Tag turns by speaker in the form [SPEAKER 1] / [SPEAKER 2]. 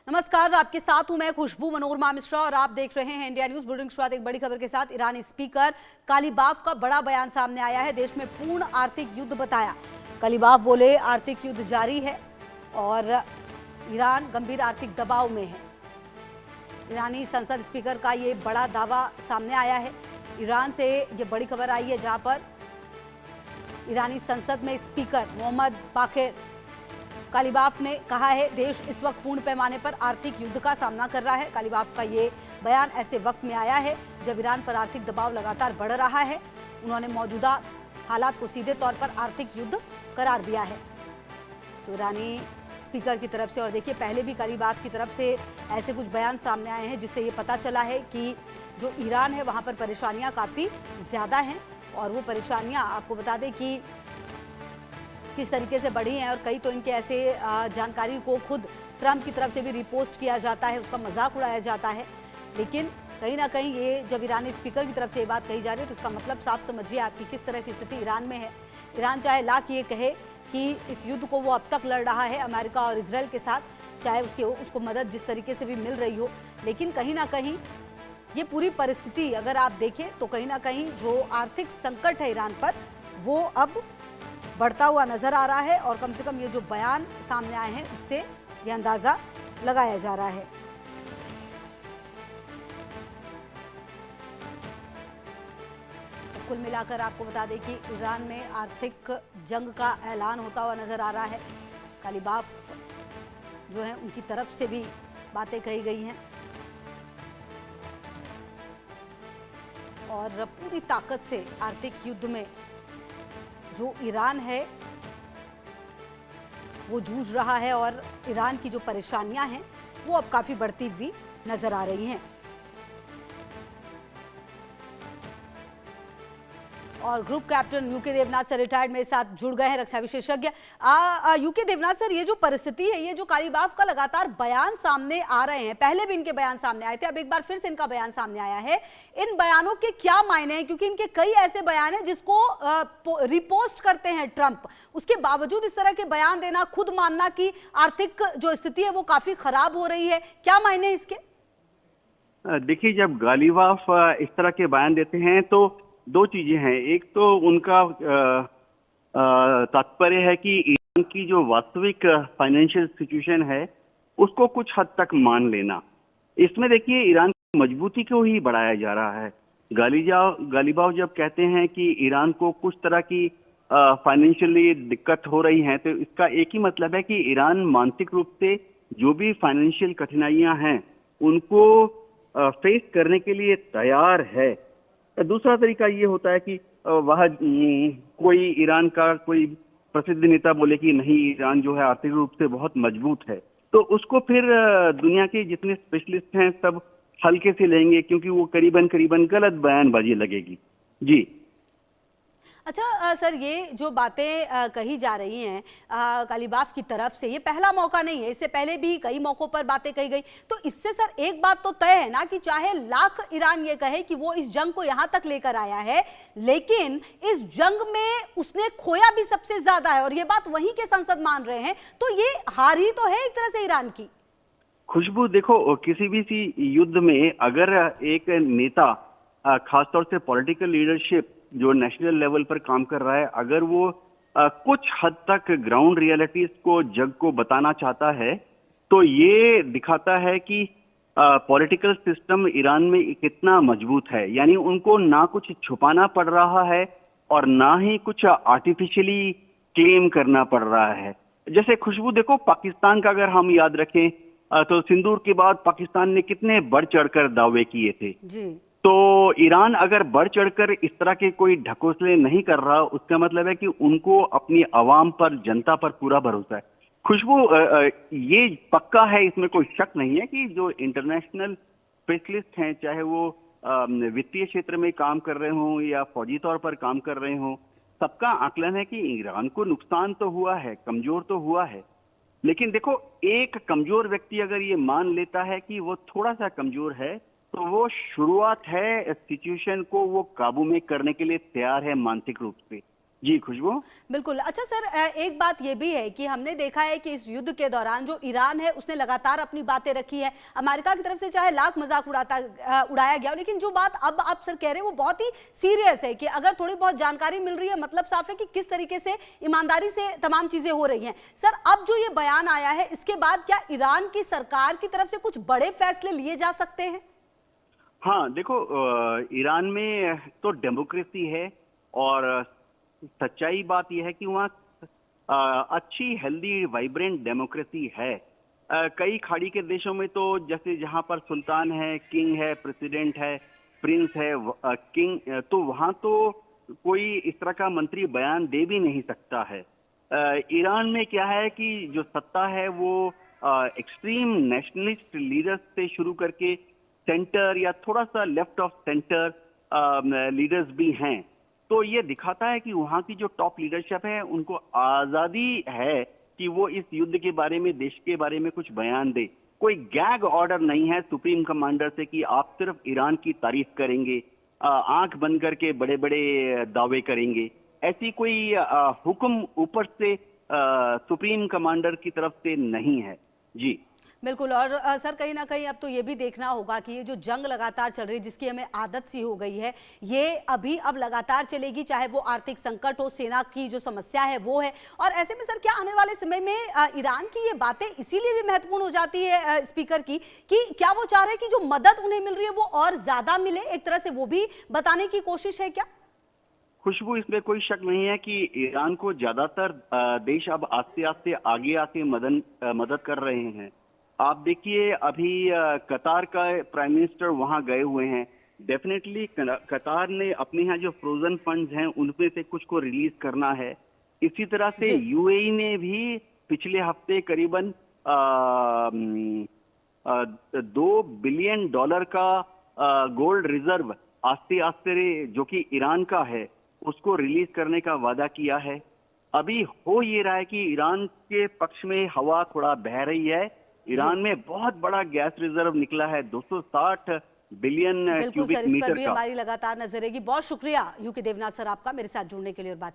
[SPEAKER 1] नमस्कार, आपके साथ हूं मैं खुशबू मनोरमा मिश्रा और आप देख रहे हैं इंडिया न्यूज बुलेटिन। शुरुआत एक बड़ी खबर के साथ। ईरानी स्पीकर कालीबाफ का बड़ा बयान सामने आया है। देश में पूर्ण आर्थिक युद्ध बताया। कालीबाफ बोले आर्थिक युद्ध जारी है और ईरान गंभीर आर्थिक दबाव में है। ईरानी संसद स्पीकर का ये बड़ा दावा सामने आया है। ईरान से ये बड़ी खबर आई है जहां पर ईरानी संसद में स्पीकर मोहम्मद बाकिर कालीबाफ ने कहा है देश इस वक्त पूर्ण पैमाने पर आर्थिक युद्ध का सामना कर रहा है। कालीबाफ का ये बयान ऐसे वक्त में आया है जब ईरान पर आर्थिक दबाव लगातार बढ़ रहा है। उन्होंने मौजूदा हालात को सीधे तौर पर आर्थिक युद्ध करार दिया है। तो ईरानी स्पीकर की तरफ से, और देखिए पहले भी कालीबाफ की तरफ से ऐसे कुछ बयान सामने आए हैं जिससे ये पता चला है कि जो ईरान है वहां पर परेशानियां काफी ज्यादा हैं। और वो परेशानियां आपको बता दें कि किस तरीके से बढ़ी हैं, और कई तो इनके ऐसे जानकारी को खुद ट्रंप की तरफ से भी रिपोस्ट किया जाता है, उसका मजाक उड़ाया जाता है। लेकिन कहीं ना कहीं ये जब ईरानी स्पीकर की तरफ से ये बात कही जा रही है तो इसका मतलब साफ समझिए आपकी किस तरह की स्थिति ईरान में है। ईरान चाहे लाख ये कहे कि इस युद्ध को वो अब तक लड़ रहा है अमेरिका और इजराइल के साथ, चाहे उसको मदद जिस तरीके से भी मिल रही हो, लेकिन कहीं ना कहीं ये पूरी परिस्थिति अगर आप देखें तो कहीं ना कहीं जो आर्थिक संकट है ईरान पर वो अब बढ़ता हुआ नजर आ रहा है। और कम से कम ये जो बयान सामने आए हैं उससे ये अंदाजा लगाया जा रहा है। तो कुल मिलाकर आपको बता दें कि ईरान में आर्थिक जंग का ऐलान होता हुआ नजर आ रहा है। कालीबाफ जो है उनकी तरफ से भी बातें कही गई हैं और पूरी ताकत से आर्थिक युद्ध में जो ईरान है वो जूझ रहा है और ईरान की जो परेशानियां हैं वो अब काफी बढ़ती हुई नजर आ रही हैं। और group captain U K Devnath sir retired मेरे साथ जुड़ गए हैं, रक्षा विशेषज्ञ। यूके देवनाथ सर, ये जो परिस्थिति है, ये जो कालीबाफ का लगातार बयान सामने आ रहे हैं, पहले भी इनके बयान सामने आए थे, अब एक बार फिर से इनका बयान सामने आया है, इन बयानों के क्या मायने हैं? क्योंकि इनके कई ऐसे बयान हैं जिसको रिपोस्ट करते हैं ट्रंप, उसके बावजूद इस तरह के बयान देना, खुद मानना कि आर्थिक जो स्थिति है वो काफी खराब हो रही है, क्या मायने इसके?
[SPEAKER 2] देखिए, जब कालीबाफ इस तरह के बयान देते हैं तो दो चीजें हैं। एक तो उनका तात्पर्य है कि ईरान की जो वास्तविक फाइनेंशियल सिचुएशन है उसको कुछ हद तक मान लेना। इसमें देखिए ईरान की मजबूती को ही बढ़ाया जा रहा है। कालीबाफ जब कहते हैं कि ईरान को कुछ तरह की फाइनेंशियली दिक्कत हो रही है तो इसका एक ही मतलब है कि ईरान मानसिक रूप से जो भी फाइनेंशियल कठिनाइयां हैं उनको फेस करने के लिए तैयार है। दूसरा तरीका ये होता है कि वह कोई ईरान का कोई प्रसिद्ध नेता बोले कि नहीं, ईरान जो है आर्थिक रूप से बहुत मजबूत है, तो उसको फिर दुनिया के जितने स्पेशलिस्ट हैं सब हल्के से लेंगे क्योंकि वो करीबन गलत बयानबाजी लगेगी। जी
[SPEAKER 1] अच्छा सर, ये जो बातें कही जा रही हैं कालीबाफ की तरफ से, ये पहला मौका नहीं है, इससे पहले भी कई मौकों पर बातें कही गई। तो इससे सर एक बात तो तय है ना कि चाहे लाख ईरान ये कहे कि वो इस जंग को यहां तक लेकर आया है, लेकिन इस जंग में उसने खोया भी सबसे ज्यादा है और ये बात वहीं के संसद मान रहे हैं, तो ये हार ही तो है एक तरह से ईरान की।
[SPEAKER 2] खुशबू, देखो किसी भी सी युद्ध में अगर एक नेता, खासतौर से पॉलिटिकल लीडरशिप जो नेशनल लेवल पर काम कर रहा है, अगर वो कुछ हद तक ग्राउंड रियलिटीज को जग को बताना चाहता है तो ये दिखाता है कि पॉलिटिकल सिस्टम ईरान में कितना मजबूत है। यानी उनको ना कुछ छुपाना पड़ रहा है और ना ही कुछ आर्टिफिशियली क्लेम करना पड़ रहा है। जैसे खुशबू देखो, पाकिस्तान का अगर हम याद रखें तो सिंदूर के बाद पाकिस्तान ने कितने बढ़ चढ़कर दावे किए थे जी। तो ईरान अगर बढ़ चढ़कर इस तरह के कोई ढकोसले नहीं कर रहा, उसका मतलब है कि उनको अपनी आवाम पर, जनता पर पूरा भरोसा है। खुशबू, ये पक्का है, इसमें कोई शक नहीं है कि जो इंटरनेशनल स्पेशलिस्ट हैं, चाहे वो वित्तीय क्षेत्र में काम कर रहे हों या फौजी तौर पर काम कर रहे हों, सबका आकलन है कि ईरान को नुकसान तो हुआ है, कमजोर तो हुआ है। लेकिन देखो, एक कमजोर व्यक्ति अगर ये मान लेता है कि वो थोड़ा सा कमजोर है तो वो शुरुआत है, सिचुएशन को वो काबू में करने के लिए तैयार है मानसिक रूप से। जी खुशबू।
[SPEAKER 1] बिल्कुल। अच्छा सर, एक बात ये भी है कि हमने देखा है कि इस युद्ध के दौरान जो ईरान है उसने लगातार अपनी बातें रखी है। अमेरिका की तरफ से चाहे लाख मजाक उड़ाया गया हो, लेकिन जो बात अब आप सर कह रहे हैं वो बहुत ही सीरियस है कि अगर थोड़ी बहुत जानकारी मिल रही है, मतलब साफ है कि किस तरीके से ईमानदारी से तमाम चीजें हो रही हैं। सर, अब जो ये बयान आया है इसके बाद क्या ईरान की सरकार की तरफ से कुछ बड़े फैसले लिए जा सकते हैं?
[SPEAKER 2] हाँ देखो, ईरान में तो डेमोक्रेसी है और सच्चाई बात यह है कि वहाँ अच्छी हेल्दी वाइब्रेंट डेमोक्रेसी है। कई खाड़ी के देशों में तो जैसे जहाँ पर सुल्तान है, किंग है, प्रेसिडेंट है, प्रिंस है, किंग, तो वहाँ तो कोई इस तरह का मंत्री बयान दे भी नहीं सकता है। ईरान में क्या है कि जो सत्ता है वो एक्सट्रीम नेशनलिस्ट लीडर्स से शुरू करके सेंटर या थोड़ा सा लेफ्ट ऑफ सेंटर लीडर्स भी हैं। तो ये दिखाता है कि वहाँ की जो टॉप लीडरशिप है उनको आजादी है कि वो इस युद्ध के बारे में, देश के बारे में कुछ बयान दे। कोई गैग ऑर्डर नहीं है सुप्रीम कमांडर से कि आप सिर्फ ईरान की तारीफ करेंगे, आंख बंद करके बड़े बड़े दावे करेंगे। ऐसी कोई हुक्म ऊपर से सुप्रीम कमांडर की तरफ से नहीं है। जी
[SPEAKER 1] बिल्कुल। और सर, कहीं ना कहीं अब तो ये भी देखना होगा कि ये जो जंग लगातार चल रही है, जिसकी हमें आदत सी हो गई है, ये अब लगातार चलेगी, चाहे वो आर्थिक संकट हो, सेना की जो समस्या है वो है। और ऐसे में सर, क्या आने वाले समय में ईरान की ये बातें इसीलिए भी महत्वपूर्ण हो जाती है स्पीकर की, कि क्या वो चाह रहे हैं कि जो मदद उन्हें मिल रही है वो और ज्यादा मिले, एक तरह से वो भी बताने की कोशिश है क्या?
[SPEAKER 2] खुशबू, इसमें कोई शक नहीं है कि ईरान को ज्यादातर देश अब आस्ते आस्ते आगे आके मदद कर रहे हैं। आप देखिए, अभी कतार का प्राइम मिनिस्टर वहां गए हुए हैं। डेफिनेटली कतार ने अपने यहाँ जो फ्रोजन फंड्स हैं उनमें से कुछ को रिलीज करना है। इसी तरह से यूएई ने भी पिछले हफ्ते करीबन $2 बिलियन का गोल्ड रिजर्व आस्ते आस्ते जो कि ईरान का है उसको रिलीज करने का वादा किया है। अभी हो ये रहा है कि ईरान के पक्ष में हवा थोड़ा बह रही है। ईरान में बहुत बड़ा गैस रिजर्व निकला है, 260 बिलियन
[SPEAKER 1] बिल्कुल
[SPEAKER 2] क्यूबिक
[SPEAKER 1] सर, इस पर
[SPEAKER 2] मीटर
[SPEAKER 1] भी
[SPEAKER 2] का।
[SPEAKER 1] हमारी लगातार नजर रहेगी। बहुत शुक्रिया यूके देवनाथ सर आपका मेरे साथ जुड़ने के लिए और बात